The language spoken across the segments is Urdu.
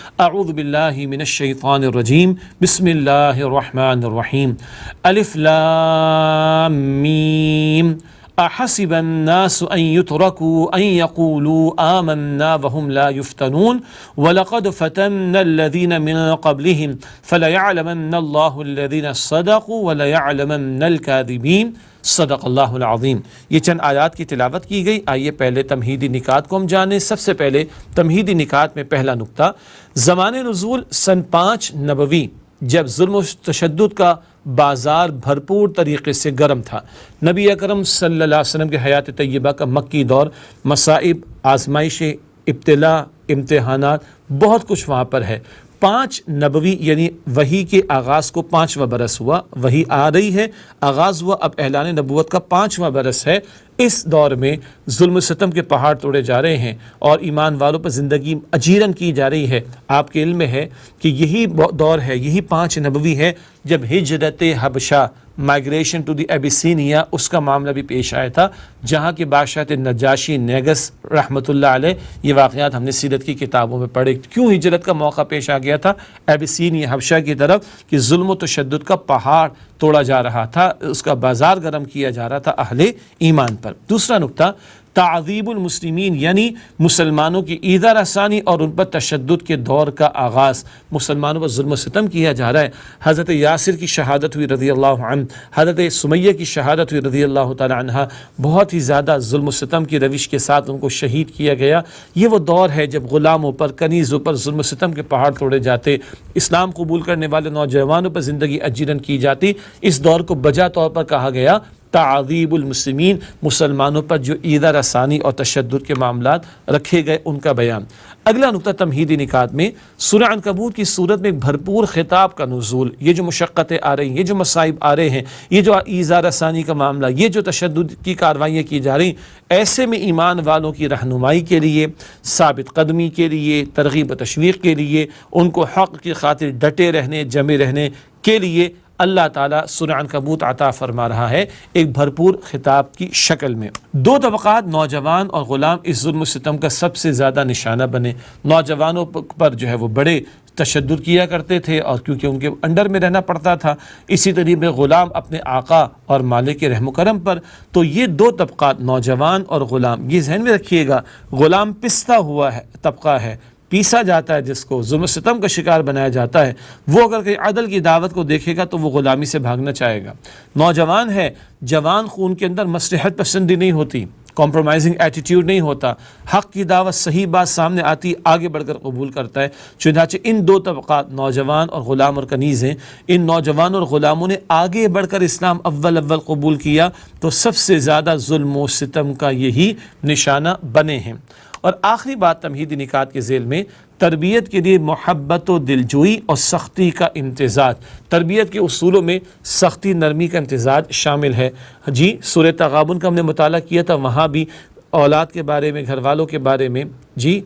اعوذ باللہ من الشیطان الرجیم بسم اللہ الرحمن الرحیم الف لام میم احسب الناس ان يتركوا ان يقولوا آمنا وهم لا يفتنون ولقد فتنا الذين من قبلهم فليعلمن الله الذين صدقوا وليعلمن الكاذبين صدق اللہ العظیم۔ یہ چند آیات کی تلاوت کی گئی۔ آئیے پہلے تمہیدی نکات کو ہم جانیں۔ سب سے پہلے تمہیدی نکات میں پہلا نقطہ، زمان نزول سن 5 نبوی، جب ظلم و تشدد کا بازار بھرپور طریقے سے گرم تھا۔ نبی اکرم صلی اللہ علیہ وسلم کے حیات طیبہ کا مکی دور، مصائب، آزمائشیں، ابتلا، امتحانات، بہت کچھ وہاں پر ہے۔ 5 نبوی یعنی وحی کے آغاز کو 5واں برس ہوا، وحی آ رہی ہے، آغاز ہوا، اب اعلان نبوت کا 5واں برس ہے۔ اس دور میں ظلم و ستم کے پہاڑ توڑے جا رہے ہیں اور ایمان والوں پر زندگی اجیرن کی جا رہی ہے۔ آپ کے علم میں ہے کہ یہی دور ہے، یہی 5 نبوی ہے جب ہجرت حبشہ، مائگریشن ٹو دی ایبیسینیا، اس کا معاملہ بھی پیش آیا تھا، جہاں کے بادشاہ تھے نجاشی نیگس رحمۃ اللہ علیہ۔ یہ واقعات ہم نے سیرت کی کتابوں میں پڑھے، کیوں ہجرت کا موقع پیش آ گیا تھا ایبیسینیا حبشہ کی طرف، کہ ظلم و تشدد کا پہاڑ توڑا جا رہا تھا، اس کا بازار گرم کیا جا رہا تھا اہل ایمان پر۔ دوسرا نقطہ، تعذیب المسلمین یعنی مسلمانوں کی ایذا رسانی اور ان پر تشدد کے دور کا آغاز۔ مسلمانوں پر ظلم و ستم کیا جا رہا ہے۔ حضرت یاسر کی شہادت ہوئی رضی اللہ عنہ، حضرت سمیہ کی شہادت ہوئی رضی اللہ تعالی عنہ، بہت ہی زیادہ ظلم و ستم کی روش کے ساتھ ان کو شہید کیا گیا۔ یہ وہ دور ہے جب غلاموں پر، کنیزوں پر ظلم و ستم کے پہاڑ توڑے جاتے، اسلام قبول کرنے والے نوجوانوں پر زندگی اجیرن کی جاتی۔ اس دور کو بجا طور پر کہا گیا تعذیب المسلمین، مسلمانوں پر جو ایذا رسانی اور تشدد کے معاملات رکھے گئے ان کا بیان۔ اگلا نقطہ تمہیدی نکات میں، سورہ عنکبوت کی صورت میں ایک بھرپور خطاب کا نزول۔ یہ جو مشقتیں آ رہی ہیں، یہ جو مصائب آ رہے ہیں، یہ جو ایذا رسانی کا معاملہ، یہ جو تشدد کی کارروائیاں کی جا رہی، ایسے میں ایمان والوں کی رہنمائی کے لیے، ثابت قدمی کے لیے، ترغیب و تشویق کے لیے، ان کو حق کی خاطر ڈٹے رہنے، جمے رہنے کے لیے اللہ تعالیٰ سورہ عنکبوت عطا فرما رہا ہے ایک بھرپور خطاب کی شکل میں۔ 2 طبقات، نوجوان اور غلام، اس ظلم و ستم کا سب سے زیادہ نشانہ بنے۔ نوجوانوں پر جو ہے وہ بڑے تشدد کیا کرتے تھے اور کیونکہ ان کے انڈر میں رہنا پڑتا تھا، اسی طریقے غلام اپنے آقا اور مالک کے رحم و کرم پر۔ تو یہ 2 طبقات، نوجوان اور غلام، یہ ذہن میں رکھیے گا۔ غلام پستا ہوا ہے طبقہ ہے، پیسا جاتا ہے، جس کو ظلم و ستم کا شکار بنایا جاتا ہے، وہ اگر کہ عدل کی دعوت کو دیکھے گا تو وہ غلامی سے بھاگنا چاہے گا۔ نوجوان ہے، جوان خون کے اندر مصلحت پسندی نہیں ہوتی، کمپرومائزنگ ایٹیٹیوڈ نہیں ہوتا، حق کی دعوت، صحیح بات سامنے آتی، آگے بڑھ کر قبول کرتا ہے۔ چنانچہ ان 2 طبقات، نوجوان اور غلام اور کنیز ہیں، ان نوجوان اور غلاموں نے آگے بڑھ کر اسلام اول قبول کیا تو سب سے زیادہ ظلم و ستم کا یہی نشانہ بنے ہیں۔ اور آخری بات تمہیدی نکات کے ذیل میں، تربیت کے لیے محبت و دلجوئی اور سختی کا امتزاج۔ تربیت کے اصولوں میں سختی، نرمی کا امتزاج شامل ہے۔ جی سورہ تغابن کا ہم نے مطالعہ کیا تھا، وہاں بھی اولاد کے بارے میں، گھر والوں کے بارے میں جی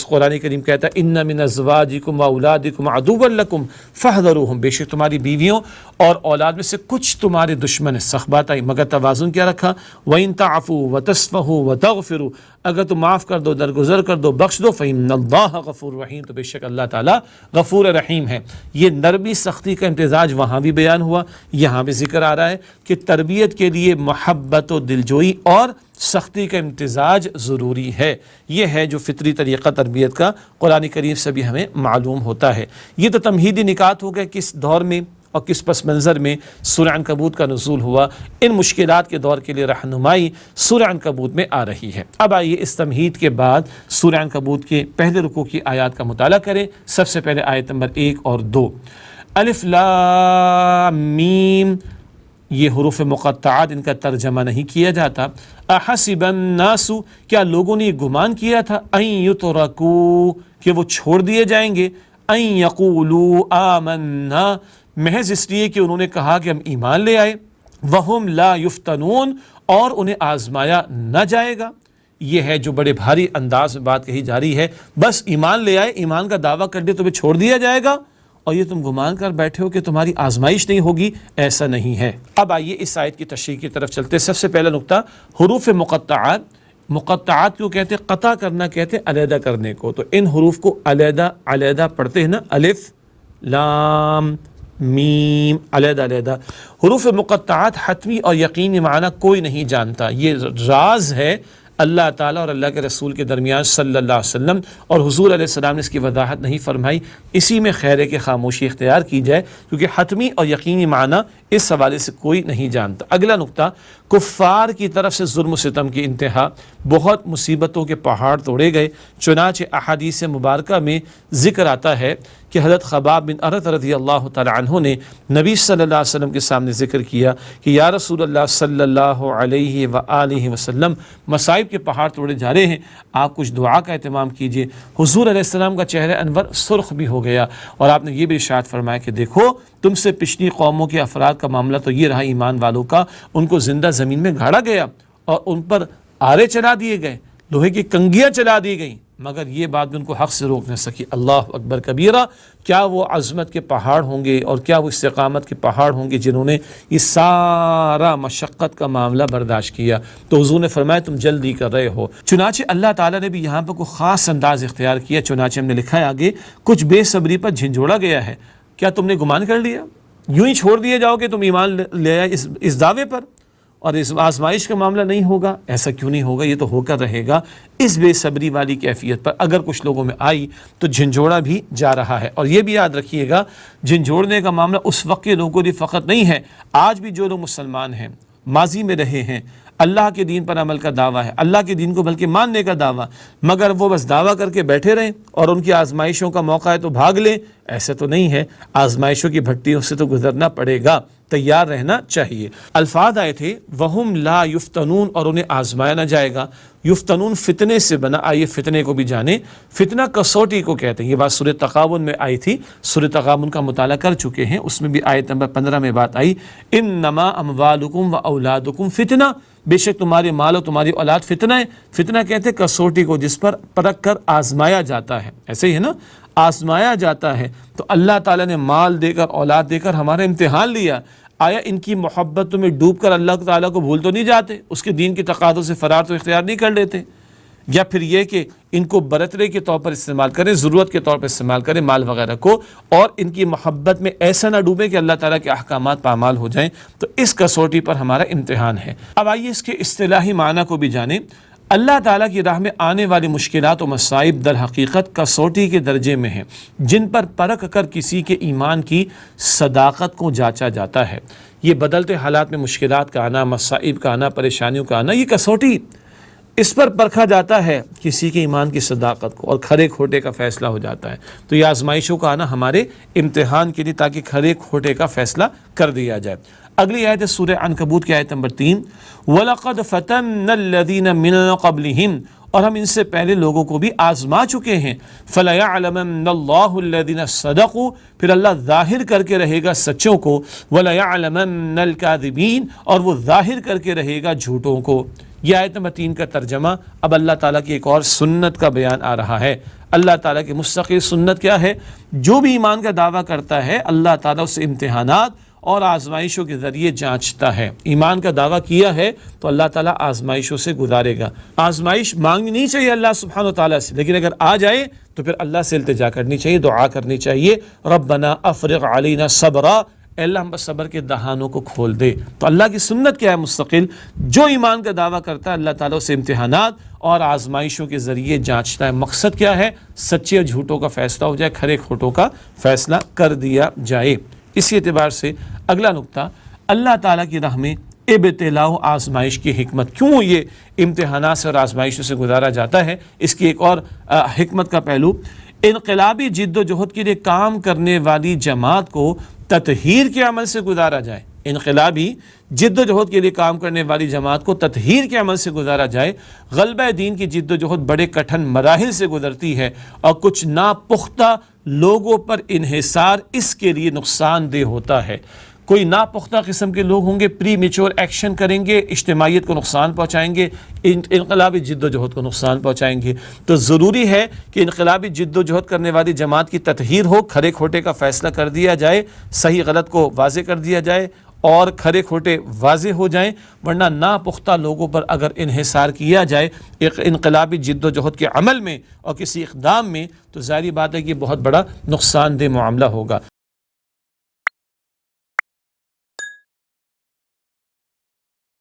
قرآن کریم کہتا ہے ان من ازواجکم واولادکم عدوا لکم فاحذروہم، بے شک تمہاری بیویوں اور اولاد میں سے کچھ تمہارے دشمن ہیں۔ سخت بات آئی، مگر توازن کیا رکھا؟ وَإِن تَعْفُوا وَتَصْفَحُوا وَتَغْفِرُوا، اگر تم معاف کر دو، درگزر کر دو، بخش دو، فَإِنَّ اللَّهَ غَفُورٌ رَحِيمٌ، تو بے شک اللہ تعالیٰ غفور رحیم ہے۔ یہ نرمی سختی کا امتزاج وہاں بھی بیان ہوا، یہاں بھی ذکر آ رہا ہے کہ تربیت کے لیے محبت و دلجوئی اور سختی کا امتزاج ضروری ہے۔ یہ ہے جو فطری طریقہ تربیت کا قرآن کریم سے بھی ہمیں معلوم ہوتا ہے۔ یہ تو تمہیدی نکات ہو گئے، کس دور میں اور کس پس منظر میں سورہ عنکبوت کا نزول ہوا۔ ان مشکلات کے دور کے لیے رہنمائی سورہ عنکبوت میں آ رہی ہے۔ اب آئیے اس تمہید کے بعد سورہ عنکبوت کے پہلے رکوع کی آیات کا مطالعہ کریں۔ سب سے پہلے آیت نمبر 1 اور 2، الف لام میم، یہ حروف مقطعات، ان کا ترجمہ نہیں کیا جاتا۔ احسب الناس، کیا لوگوں نے یہ گمان کیا تھا، ان یترکوا، کہ وہ چھوڑ دیے جائیں گے، ان یقولوا آمنا، محض اس لیے کہ انہوں نے کہا کہ ہم ایمان لے آئے، وہم لا یفتنون، اور انہیں آزمایا نہ جائے گا۔ یہ ہے جو بڑے بھاری انداز میں بات کہی جا رہی ہے، بس ایمان لے آئے، ایمان کا دعویٰ کر دے تمہیں چھوڑ دیا جائے گا، اور یہ تم گمان کر بیٹھے ہو کہ تمہاری آزمائش نہیں ہوگی، ایسا نہیں ہے۔ اب آئیے اس آیت کی تشریح کی طرف چلتے۔ سب سے پہلا نقطہ، حروف مقطعات، مقطعات کیوں کہتے ہیں؟ قطع کرنا کہتے ہیں علیحدہ کرنے کو. تو ان حروف کو علیحدہ علیحدہ پڑھتے ہیں نا، الف لام میم، علیحدہ علیحدہ. حروف مقطعات حتمی اور یقینی معنی کوئی نہیں جانتا. یہ راز ہے اللہ تعالیٰ اور اللہ کے رسول کے درمیان صلی اللہ علیہ وسلم، اور حضور علیہ السلام نے اس کی وضاحت نہیں فرمائی. اسی میں خیر ہے کہ خاموشی اختیار کی جائے، کیونکہ حتمی اور یقینی معنی اس حوالے سے کوئی نہیں جانتا. اگلا نقطہ، کفار کی طرف سے ظلم و ستم کی انتہا. بہت مصیبتوں کے پہاڑ توڑے گئے. چنانچہ احادیث مبارکہ میں ذکر آتا ہے کہ حضرت خباب بن ارت رضی اللہ تعالی عنہ نے نبی صلی اللہ علیہ وسلم کے سامنے ذکر کیا کہ یا رسول اللہ صلی اللہ علیہ وآلہ وسلم، مصائب کے پہاڑ توڑے جا رہے ہیں، آپ کچھ دعا کا اہتمام کیجئے. حضور علیہ السلام کا چہرہ انور سرخ بھی ہو گیا، اور آپ نے یہ بھی ارشاد فرمایا کہ دیکھو تم سے پچھلی قوموں کے افراد کا معاملہ تو یہ رہا ایمان والوں کا، ان کو زندہ زمین میں گاڑا گیا اور ان پر آرے چلا دیے گئے، لوہے کی کنگیاں چلا دی گئیں، مگر یہ بات بھی ان کو حق سے روک نہ سکی. اللہ اکبر کبیرہ. کیا وہ عظمت کے پہاڑ ہوں گے اور کیا وہ استقامت کے پہاڑ ہوں گے جنہوں نے یہ سارا مشقت کا معاملہ برداشت کیا. تو حضور نے فرمایا تم جلدی کر رہے ہو. چنانچہ اللہ تعالیٰ نے بھی یہاں پر کوئی خاص انداز اختیار کیا. چنانچہ ہم نے لکھا ہے آگے، کچھ بے صبری پر جھنجھوڑا گیا ہے. کیا تم نے گمان کر لیا یوں ہی چھوڑ دیے جاؤ کہ تم ایمان لے آئے اس دعوے پر اور اس آزمائش کا معاملہ نہیں ہوگا؟ ایسا کیوں نہیں ہوگا، یہ تو ہو کر رہے گا. اس بے صبری والی کیفیت پر اگر کچھ لوگوں میں آئی تو جھنجھوڑا بھی جا رہا ہے. اور یہ بھی یاد رکھیے گا، جھنجھوڑنے کا معاملہ اس وقت کے لوگوں کی فقط نہیں ہے. آج بھی جو لوگ مسلمان ہیں، ماضی میں رہے ہیں، اللہ کے دین پر عمل کا دعویٰ ہے، اللہ کے دین کو بلکہ ماننے کا دعویٰ، مگر وہ بس دعویٰ کر کے بیٹھے رہیں اور ان کی آزمائشوں کا موقع ہے تو بھاگ لیں، ایسے تو نہیں ہے. آزمائشوں کی بھٹیوں سے تو گزرنا پڑے گا، تیار رہنا چاہیے. الفاظ آئے تھے وَهُمْ لَا يُفْتَنُونَ، اور انہیں آزمایا نہ جائے گا. یفتنون فتنے سے بنا. آئیے فتنے کو بھی جانیں. فتنہ کسوٹی کو کہتے ہیں. یہ بات سورہ تغابن میں آئی تھی، سورہ تغابن کا مطالعہ کر چکے ہیں، اس میں بھی آیت نمبر 15 میں بات آئی، انما اموالکم و اولادکم فتنہ، بے شک تمہارے مال اور تمہاری اولاد فتنہ ہے. فتنہ کہتے ہیں کسوٹی کو جس پر پرکھ کر آزمایا جاتا ہے. ایسے ہی ہے نا، آزمایا جاتا ہے. تو اللہ تعالیٰ نے مال دے کر، اولاد دے کر ہمارا امتحان لیا. آیا ان کی محبت میں ڈوب کر اللہ تعالیٰ کو بھول تو نہیں جاتے؟ اس کے دین کے تقاضوں سے فرار تو اختیار نہیں کر لیتے؟ یا پھر یہ کہ ان کو برترے کے طور پر استعمال کریں، ضرورت کے طور پر استعمال کریں مال وغیرہ کو، اور ان کی محبت میں ایسا نہ ڈوبیں کہ اللہ تعالیٰ کے احکامات پامال ہو جائیں. تو اس کسوٹی پر ہمارا امتحان ہے. اب آئیے اس کے اصطلاحی معنی کو بھی جانیں. اللہ تعالیٰ کی راہ میں آنے والی مشکلات و مصائب در حقیقت کسوٹی کے درجے میں ہیں، جن پر پرکھ کر کسی کے ایمان کی صداقت کو جانچا جاتا ہے. یہ بدلتے حالات میں مشکلات کا آنا، مصائب کا آنا، پریشانیوں کا آنا، یہ کسوٹی، اس پر پرکھا جاتا ہے کسی کے ایمان کی صداقت کو، اور کھرے کھوٹے کا فیصلہ ہو جاتا ہے. تو یہ آزمائشوں کا آنا ہمارے امتحان کے لیے، تاکہ کھرے کھوٹے کا فیصلہ کر دیا جائے. اگلی آیت ہے سورہ عنکبوت کی آیت نمبر 3، وَلَقَدْ فَتَنَّ الَّذِينَ مِن قَبْلِهِمْ، اور ہم ان سے پہلے لوگوں کو بھی آزما چکے ہیں. فَلَيَعْلَمَنَّ اللَّهُ الَّذِينَ صَدَقُوا، پھر اللہ ظاہر کر کے رہے گا سچوں کو، وَلَيَعْلَمَنَّ الْكَاذِبِينَ، اور وہ ظاہر کر کے رہے گا جھوٹوں کو. یہ آیت نمبر 3 کا ترجمہ. اب اللہ تعالیٰ کی ایک اور سنت کا بیان آ رہا ہے. اللہ تعالیٰ کی مستقل سنت کیا ہے؟ جو بھی ایمان کا دعویٰ کرتا ہے اللہ تعالیٰ اس سے امتحانات اور آزمائشوں کے ذریعے جانچتا ہے. ایمان کا دعویٰ کیا ہے تو اللہ تعالیٰ آزمائشوں سے گزارے گا. آزمائش مانگنی نہیں چاہیے اللہ سبحانہ و تعالیٰ سے، لیکن اگر آ جائے تو پھر اللہ سے التجا کرنی چاہیے، دعا کرنی چاہیے. ربنا افرغ علینا صبرا، اے اللہ ہم صبر کے دہانوں کو کھول دے. تو اللہ کی سنت کیا ہے مستقل؟ جو ایمان کا دعویٰ کرتا ہے اللہ تعالیٰ اسے امتحانات اور آزمائشوں کے ذریعے جانچتا ہے. مقصد کیا ہے؟ سچے اور جھوٹوں کا فیصلہ ہو جائے، کھرے کھوٹوں کا فیصلہ کر دیا جائے. اسی اعتبار سے اگلا نقطہ، اللہ تعالیٰ کی راہ میں ابتلاء و آزمائش کی حکمت. کیوں یہ امتحانات سے اور آزمائشوں سے گزارا جاتا ہے؟ اس کی ایک اور حکمت کا پہلو، انقلابی جد و جہد کے لیے کام کرنے والی جماعت کو تطہیر کے عمل سے گزارا جائے. انقلابی جد و جہد کے لیے کام کرنے والی جماعت کو تطہیر کے عمل سے گزارا جائے. غلبہ دین کی جد و جہد بڑے کٹھن مراحل سے گزرتی ہے، اور کچھ ناپختہ لوگوں پر انحصار اس کے لیے نقصان دہ ہوتا ہے. کوئی ناپختہ قسم کے لوگ ہوں گے، پری میچور ایکشن کریں گے، اجتماعیت کو نقصان پہنچائیں گے، انقلابی جد و جہد کو نقصان پہنچائیں گے. تو ضروری ہے کہ انقلابی جد و جہد کرنے والی جماعت کی تطہیر ہو، کھرے کھوٹے کا فیصلہ کر دیا جائے، صحیح غلط کو واضح کر دیا جائے، اور کھرے کھوٹے واضح ہو جائیں، ورنہ ناپختہ لوگوں پر اگر انحصار کیا جائے ایک انقلابی جد و جہد کے عمل میں اور کسی اقدام میں، تو ظاہری بات ہے کہ بہت بڑا نقصان دہ معاملہ ہوگا۔